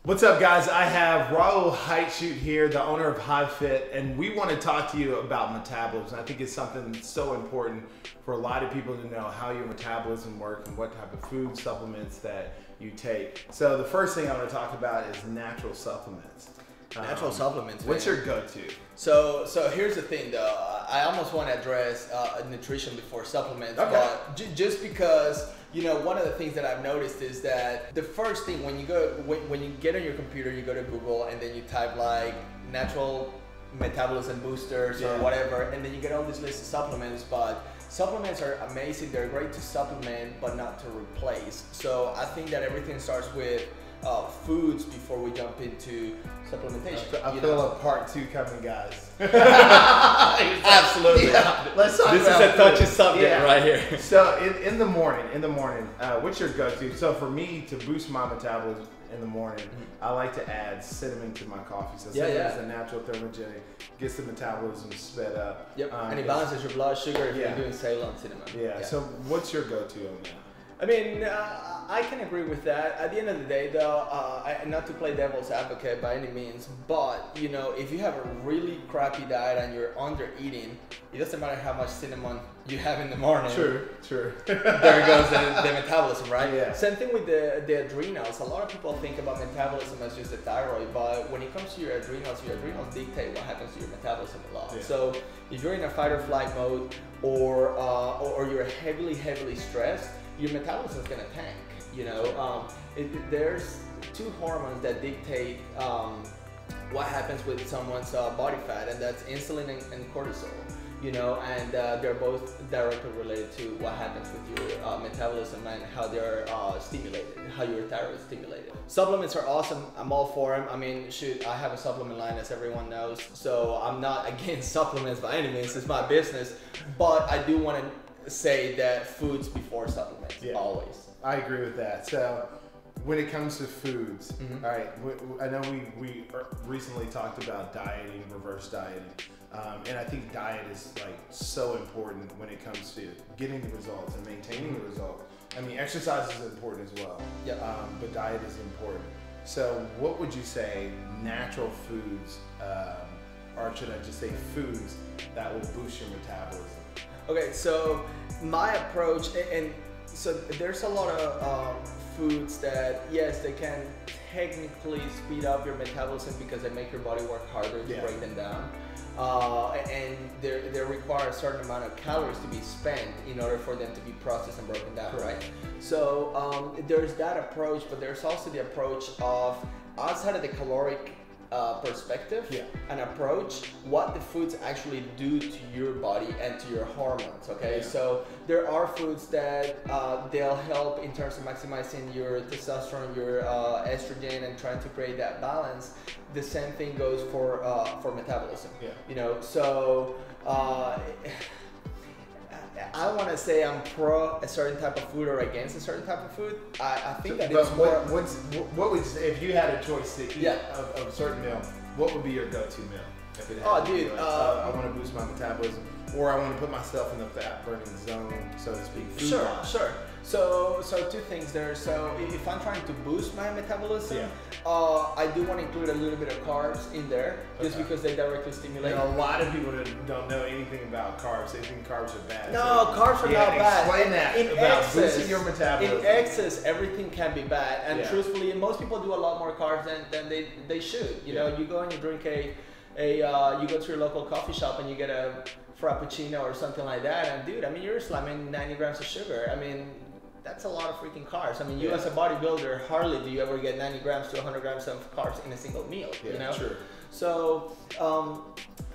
What's up, guys? I have Raul here, the owner of HighFit, and we want to talk to you about metabolism. I think it's something that's so important for a lot of people to know how your metabolism works and what type of food supplements that you take. So the first thing I want to talk about is natural supplements. Natural supplements. What's your go-to? So here's the thing, though. I almost want to address nutrition before supplements, Okay. but just because one of the things that I've noticed is that the first thing when you get on your computer, you go to Google and then you type like natural metabolism boosters or whatever, and then you get all this list of supplements. But supplements are amazing; they're great to supplement, but not to replace. So I think that everything starts with foods before we jump into supplementation. I feel a part 2 coming, guys. Absolutely. Yeah. Let's talk This about is a touchy subject right here. So in the morning, what's your go-to? So for me, to boost my metabolism in the morning, I like to add cinnamon to my coffee. So cinnamon is a natural thermogenic, gets the metabolism sped up. Yep. And it balances your blood sugar if you're doing Ceylon cinnamon. Yeah. So what's your go-to on that? I mean, I can agree with that. At the end of the day, though, not to play devil's advocate by any means, but if you have a really crappy diet and you're under eating, it doesn't matter how much cinnamon you have in the morning. True. There goes the metabolism, right? Yeah. Same thing with the adrenals. A lot of people think about metabolism as just the thyroid, but when it comes to your adrenals dictate what happens to your metabolism a lot. Yeah. So if you're in a fight or flight mode, or you're heavily stressed, your metabolism is going to tank. There's 2 hormones that dictate what happens with someone's body fat, and that's insulin and cortisol. And they're both directly related to what happens with your metabolism and how they're stimulated, how your thyroid is stimulated. Supplements are awesome. I'm all for them. I mean, shoot, I have a supplement line, as everyone knows, so I'm not against supplements by any means. It's my business, but I do want to say that foods before supplements, always. I agree with that. So when it comes to foods, all right, I know we recently talked about dieting, reverse dieting, and I think diet is like so important when it comes to getting the results and maintaining the results. I mean, exercise is important as well, but diet is important. So what would you say natural foods, or should I just say foods that will boost your metabolism? Okay, so my approach, and so there's a lot of foods that, yes, they can technically speed up your metabolism because they make your body work harder to break them down. And they require a certain amount of calories to be spent in order for them to be processed and broken down, right? So there's that approach, but there's also the approach of, outside of the caloric perspective and approach, what the foods actually do to your body and to your hormones. Okay, so there are foods that they'll help in terms of maximizing your testosterone, your estrogen, and trying to create that balance. The same thing goes for metabolism. So I want to say I'm pro a certain type of food or against a certain type of food. I think that it's more. What would you say if you had a choice to eat of a certain meal? What would be your go-to meal? If it had to be like, I want to boost my metabolism, or I want to put myself in the fat burning zone, so to speak. Sure. So 2 things there. So if I'm trying to boost my metabolism, I do want to include a little bit of carbs in there, just because they directly stimulate. A lot of people that don't know anything about carbs, they think carbs are bad. No, carbs are not bad. Explain that in about excess, boosting your metabolism. In excess, everything can be bad. And truthfully, most people do a lot more carbs than they should. You go and you drink you go to your local coffee shop and you get a frappuccino or something like that, and dude, I mean, you're slamming 90 grams of sugar. I mean, that's a lot of freaking carbs. I mean, you as a bodybuilder, hardly do you ever get 90 grams to 100 grams of carbs in a single meal. True. So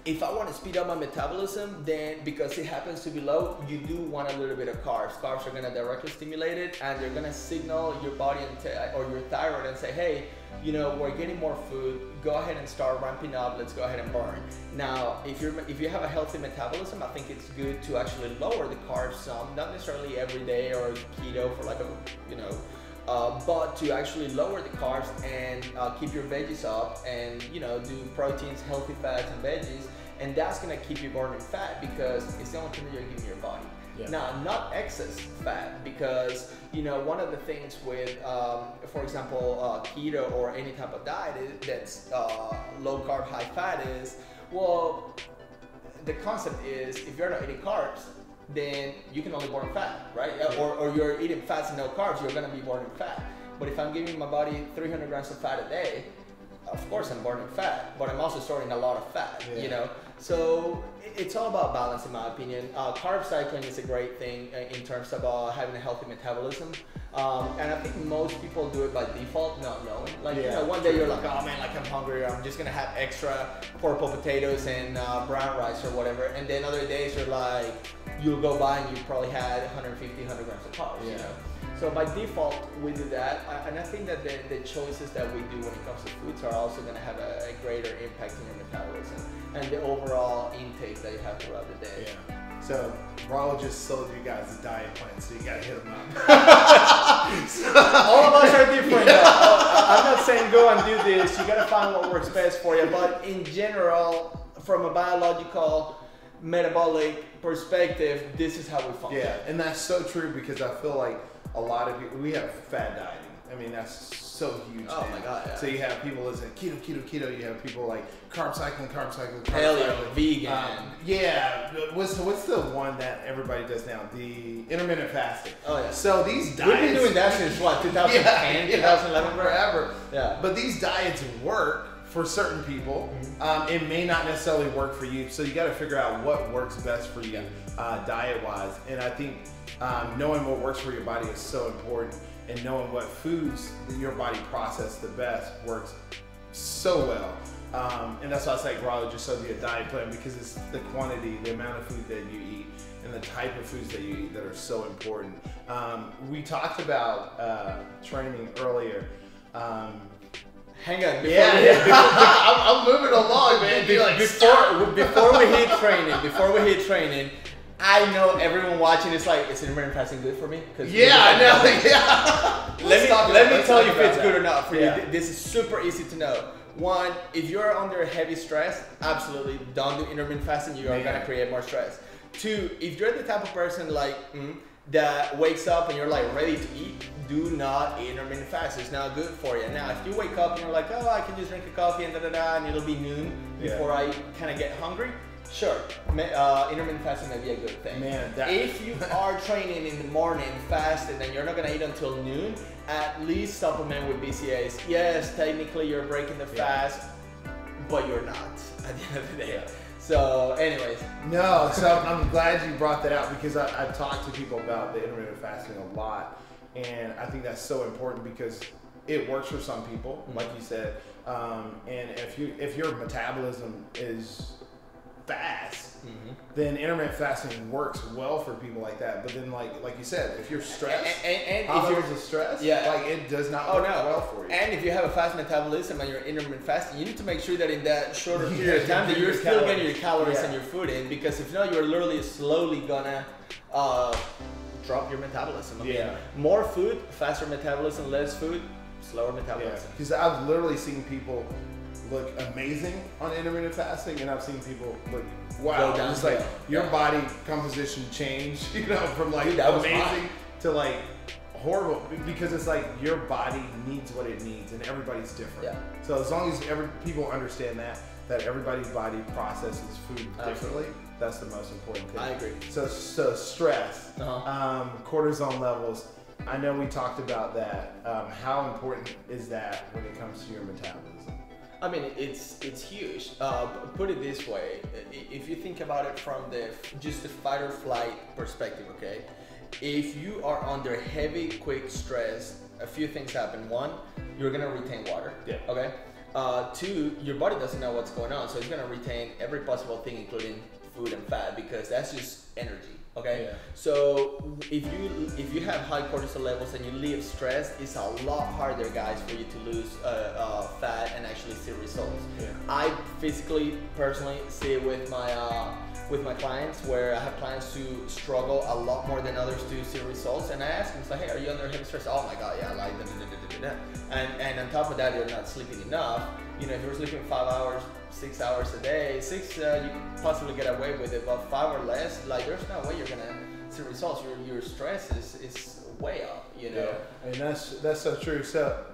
if I want to speed up my metabolism, then because it happens to be low, you do want a little bit of carbs. Carbs are going to directly stimulate it, and they're going to signal your body or your thyroid and say, hey, we're getting more food. Go ahead and start ramping up. Let's go ahead and burn. Now, if you have a healthy metabolism, I think it's good to actually lower the carbs some, not necessarily every day or keto for like but to actually lower the carbs and keep your veggies up, and do proteins, healthy fats, and veggies, and that's gonna keep you burning fat because it's the only thing that you're giving your body. Yeah. Now, not excess fat, because one of the things with, for example, keto or any type of diet that's low carb, high fat is, well, the concept is if you're not eating carbs, then you can only burn fat, right? Or you're eating fats and no carbs, you're gonna be burning fat. But if I'm giving my body 300 grams of fat a day, of course I'm burning fat, but I'm also storing a lot of fat, So it's all about balance, in my opinion. Carb cycling is a great thing in terms of having a healthy metabolism. And I think most people do it by default, not knowing. One day you're like, oh man, I'm hungry, I'm just gonna have extra purple potatoes and brown rice or whatever. And then other days you're like, you'll go by and you probably had 150, 100 grams of carbs, So by default, we do that, and I think that the choices that we do when it comes to foods are also going to have a greater impact on your metabolism and the overall intake that you have throughout the day. Yeah. So Raul just sold you guys a diet plan, so you got to hit him up. All of us are different. I'm not saying go and do this. You got to find what works best for you. But in general, from a biological, metabolic perspective, this is how we function. Yeah, and that's so true, because I feel like a lot of people, we have fad dieting. I mean, that's so huge. Oh my God, yeah. So you have people that say keto, keto, keto. You have people like carb cycling, paleo, vegan. What's the one that everybody does now? The intermittent fasting. Oh yeah. So these diets, we've been doing that since what, 2010, 2011, forever. Yeah. But these diets work for certain people. It may not necessarily work for you. So you got to figure out what works best for you, diet-wise. And I think knowing what works for your body is so important, and knowing what foods that your body processes the best works so well. And that's why I say Raul just showed you a diet plan, because it's the quantity, the amount of food that you eat, and the type of foods that you eat that are so important. We talked about training earlier. Hang on. I'm moving along, man. Before we hit training, I know everyone watching is like, is intermittent fasting good for me? I know. Let me tell you if it's good or not for you. This is super easy to know. One, if you're under heavy stress, absolutely don't do intermittent fasting. You are gonna create more stress. Two, if you're the type of person that wakes up and you're like ready to eat, do not eat intermittent fast. It's not good for you. Now, if you wake up and you're like, oh, I can just drink a coffee and and it'll be noon before I kind of get hungry, sure, intermittent fasting may be a good thing. If you are training in the morning fast and then you're not gonna eat until noon, at least supplement with BCAAs. Yes, technically you're breaking the fast, but you're not at the end of the day. So anyways. No, so I'm glad you brought that out, because I've talked to people about the intermittent fasting a lot, and I think that's so important because it works for some people, like you said, and if your metabolism is fast, then intermittent fasting works well for people like that. But then, like you said, if you're stressed, and if you're stressed, it does not work well for you. And if you have a fast metabolism and you're intermittent fasting, you need to make sure that in that shorter period of time that you're still getting your calories and your food in, because if not, you're literally slowly gonna drop your metabolism. More food, faster metabolism; less food, slower metabolism. Because I've literally seen people look amazing on intermittent fasting, and I've seen people look it's like your body composition change, from amazing to horrible, because it's like your body needs what it needs, and everybody's different. So as long as people understand that everybody's body processes food differently, that's the most important thing. I agree. So stress, cortisol levels. I know we talked about that. How important is that when it comes to your metabolism? I mean, it's huge. Put it this way: if you think about it from just the fight or flight perspective, okay? If you are under heavy, quick stress, a few things happen. One, you're gonna retain water. Okay. Two, your body doesn't know what's going on, so it's gonna retain every possible thing, including food and fat, because that's just energy. Okay, so if you have high cortisol levels and you live stressed, it's a lot harder, guys, for you to lose fat and actually see results. I personally see it with my clients, where I have clients who struggle a lot more than others to see results, and I ask them, hey, are you under heavy stress? Oh my God, yeah, like and on top of that, you're not sleeping enough. If you're sleeping 5 hours, 6 hours a day, you can possibly get away with it, but 5 or less, there's no way you're gonna see results, your stress is way up, you know. Yeah, and that's so true. So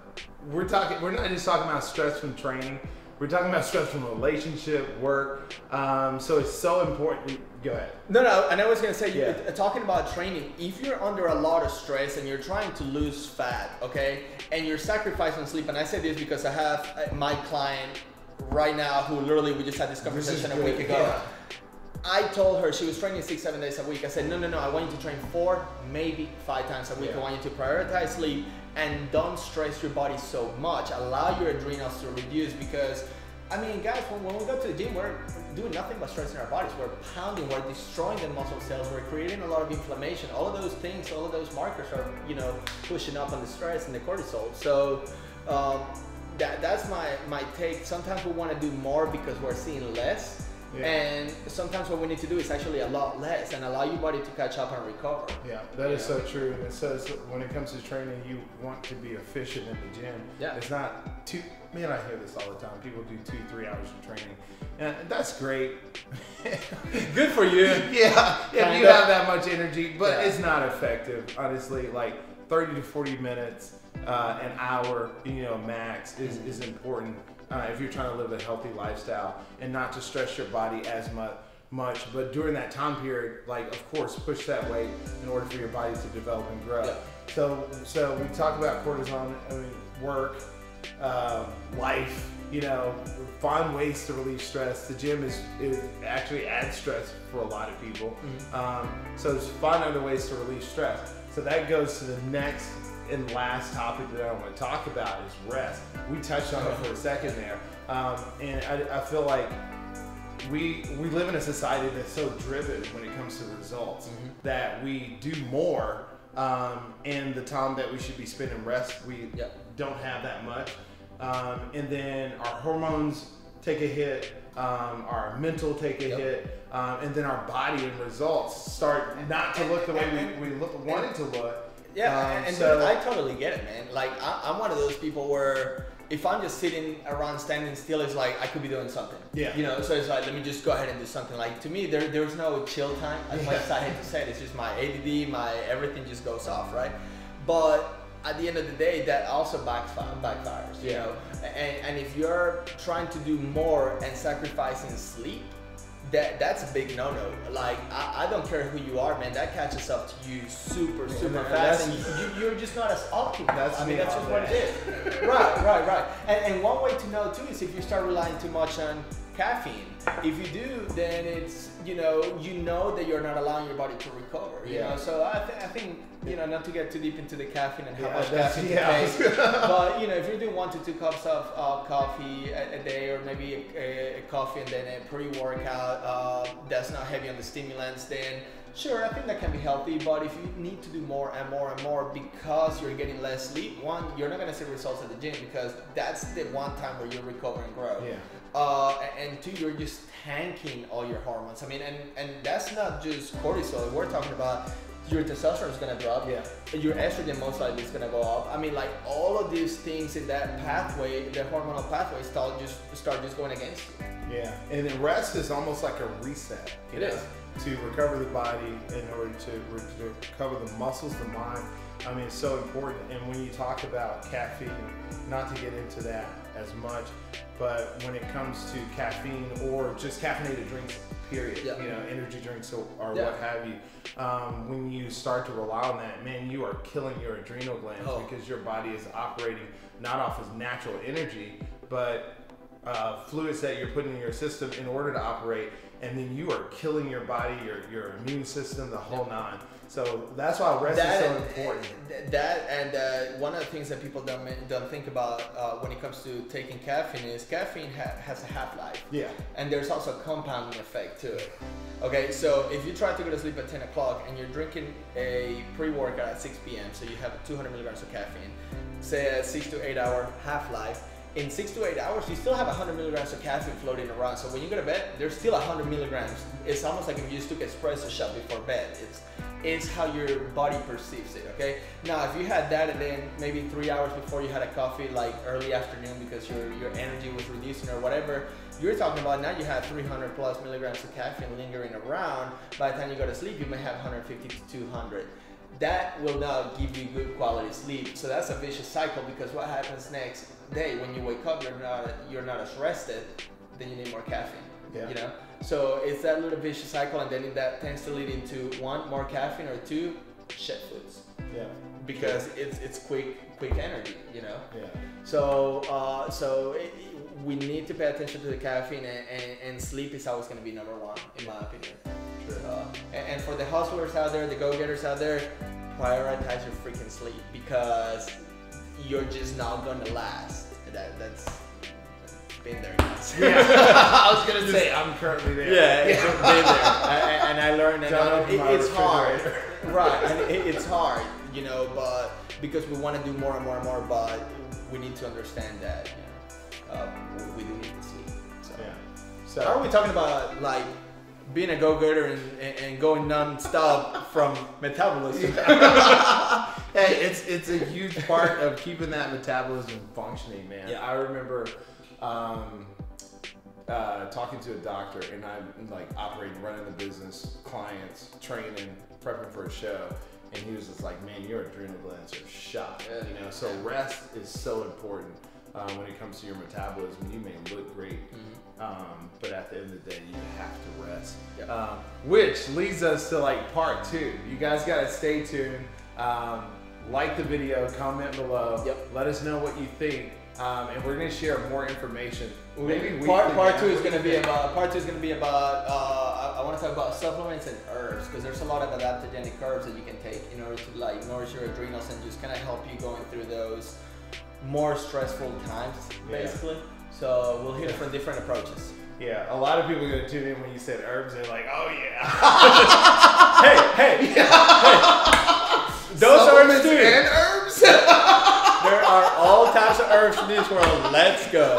we're not just talking about stress from training. We're talking about stress from relationship, work. So it's so important. Go ahead. No, and I was gonna say, talking about training, if you're under a lot of stress and you're trying to lose fat, okay, and you're sacrificing sleep, and I say this because I have my client right now who literally, we just had this conversation a week ago. Yeah. I told her, she was training 6-7 days a week. I said, no, I want you to train 4, maybe 5 times a week. Yeah. I want you to prioritize sleep and don't stress your body so much. Allow your adrenals to reduce, because, I mean, guys, when we go to the gym, we're doing nothing but stressing our bodies. We're pounding, we're destroying the muscle cells, we're creating a lot of inflammation. All of those things, all of those markers are, you know, pushing up on the stress and the cortisol. So that's my take. Sometimes we want to do more because we're seeing less. Yeah. And sometimes what we need to do is actually a lot less and allow your body to catch up and recover. Yeah, that is so true. And it says when it comes to training, you want to be efficient in the gym. Yeah. It's not too, man, I hear this all the time. People do 2-3 hours of training. And that's great. Good for you. Yeah, if you have that much energy, but it's not effective. Honestly, like 30 to 40 minutes, an hour, you know, max is important. If you're trying to live a healthy lifestyle and not to stress your body as much, but during that time period, like, of course, push that weight in order for your body to develop and grow. Yeah. So we talk about cortisol, I mean, work, life, you know, find ways to relieve stress. The gym is actually adds stress for a lot of people. So find other ways to relieve stress. So that goes to the next and last topic that I want to talk about is rest. We touched on it for a second there, and I feel like we live in a society that's so driven when it comes to results that we do more, and the time that we should be spending rest, we don't have that much, and then our hormones take a hit, our mental take a hit, and then our body and results start not to look the way we want it to look. Yeah, and so, I totally get it, man. Like, I'm one of those people where if I'm just sitting around standing still, it's like I could be doing something. Yeah. You know, so it's like, let me just go ahead and do something. Like, to me, there's no chill time. As much as I hate to say it, it's just my ADD, my everything just goes off, right? But at the end of the day, that also backfires, you know? And if you're trying to do more and sacrificing sleep, that's a big no-no. Like, I don't care who you are, man. That catches up to you super fast, and you're just not as optimal. That's just what it is. Right. And one way to know too is if you start relying too much on caffeine. If you do, then it's, you know that you're not allowing your body to recover. You know, so I think, you know, not to get too deep into the caffeine and how much caffeine to take, but you know, if you're doing 1 to 2 cups of coffee a day, or maybe a coffee and then a pre-workout that's not heavy on the stimulants, then sure, I think that can be healthy. But if you need to do more and more and more because you're getting less sleep, one, you're not gonna see results at the gym because that's the one time where you recover and grow. And 2, you're just tanking all your hormones. I mean, and that's not just cortisol. We're talking about your testosterone is gonna drop. Your estrogen most likely is gonna go up. I mean, like, all of these things in that pathway, the hormonal pathway, start just going against you. Yeah, and then rest is almost like a reset. It is. To recover the body in order to recover the muscles, the mind. I mean, it's so important. And when you talk about caffeine, not to get into that as much, but when it comes to caffeine or just caffeinated drinks, period, you know, energy drinks or what have you, when you start to rely on that, man, you are killing your adrenal glands because your body is operating not off of natural energy, but fluids that you're putting in your system in order to operate, and then you are killing your body, your immune system, the whole nine. So that's why rest is so important. One of the things that people don't think about when it comes to taking caffeine is caffeine has a half-life. Yeah. And there's also a compounding effect to it. Okay, so if you try to go to sleep at 10 o'clock and you're drinking a pre-workout at 6 p.m., so you have 200 milligrams of caffeine, say a 6 to 8 hour half-life, in 6 to 8 hours, you still have 100 milligrams of caffeine floating around. So when you go to bed, there's still 100 milligrams. It's almost like if you just took espresso shot before bed. is how your body perceives it, okay? Now, if you had that and then maybe 3 hours before you had a coffee, like early afternoon, because your energy was reducing or whatever, you're talking about now you have 300 plus milligrams of caffeine lingering around. By the time you go to sleep, you may have 150 to 200. That will not give you good quality sleep. So that's a vicious cycle, because what happens next day when you wake up, you're not as rested, then you need more caffeine. Yeah. You know, so it's that little vicious cycle, and then that tends to lead into 1, more caffeine, or 2, shit foods. Yeah. Because it's quick energy. You know. Yeah. So we need to pay attention to the caffeine, and sleep is always going to be number 1 in my opinion. Sure. And for the hustlers out there, the go-getters out there, prioritize your freaking sleep, because you're just not going to last. That's been there, guys. Yeah. I was gonna say I'm currently there. Yeah, it's been there, and I learned that it's hard, right? And it's hard, you know, but because we want to do more and more and more, but we need to understand that, you know, we do need to sleep. So, yeah. So how are we talking about like being a go-getter and going non-stop from metabolism? Hey, it's a huge part of keeping that metabolism functioning, man. Yeah. I remember talking to a doctor, and I'm like running the business, clients, training, prepping for a show, and he was just like, man, your adrenal glands are shot. Yeah. You know, so rest is so important when it comes to your metabolism. You may look great, but at the end of the day, you have to rest. Yeah. Which leads us to like part 2. You guys gotta stay tuned. Like the video, comment below. Yep. Let us know what you think. And we're gonna share more information. Maybe part two is gonna be about. I want to talk about supplements and herbs, because there's a lot of adaptogenic herbs that you can take in order to like nourish your adrenals and just kind of help you going through those more stressful times, basically. So we'll hit it from different approaches. Yeah, a lot of people are gonna tune in when you said herbs. They're like, oh yeah. hey. Those herbs too. And herbs. There are all types of herbs in this world. Let's go.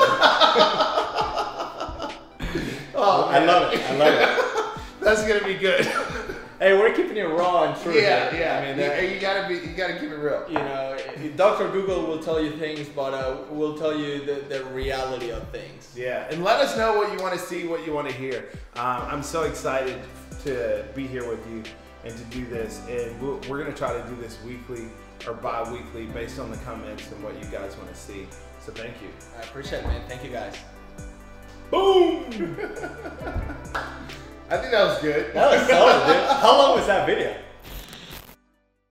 Oh, I love it. That's gonna be good. Hey, we're keeping it raw and true. Yeah. I mean, you gotta keep it real. You know, Dr. Google will tell you things, but we'll tell you the reality of things. Yeah, and let us know what you want to see, what you want to hear. I'm so excited to be here with you and to do this, and we're gonna try to do this weekly or bi-weekly based on the comments and what you guys want to see. So thank you. I appreciate it, man. Thank you, guys. Boom! I think that was good. That was solid, dude. How long was that video?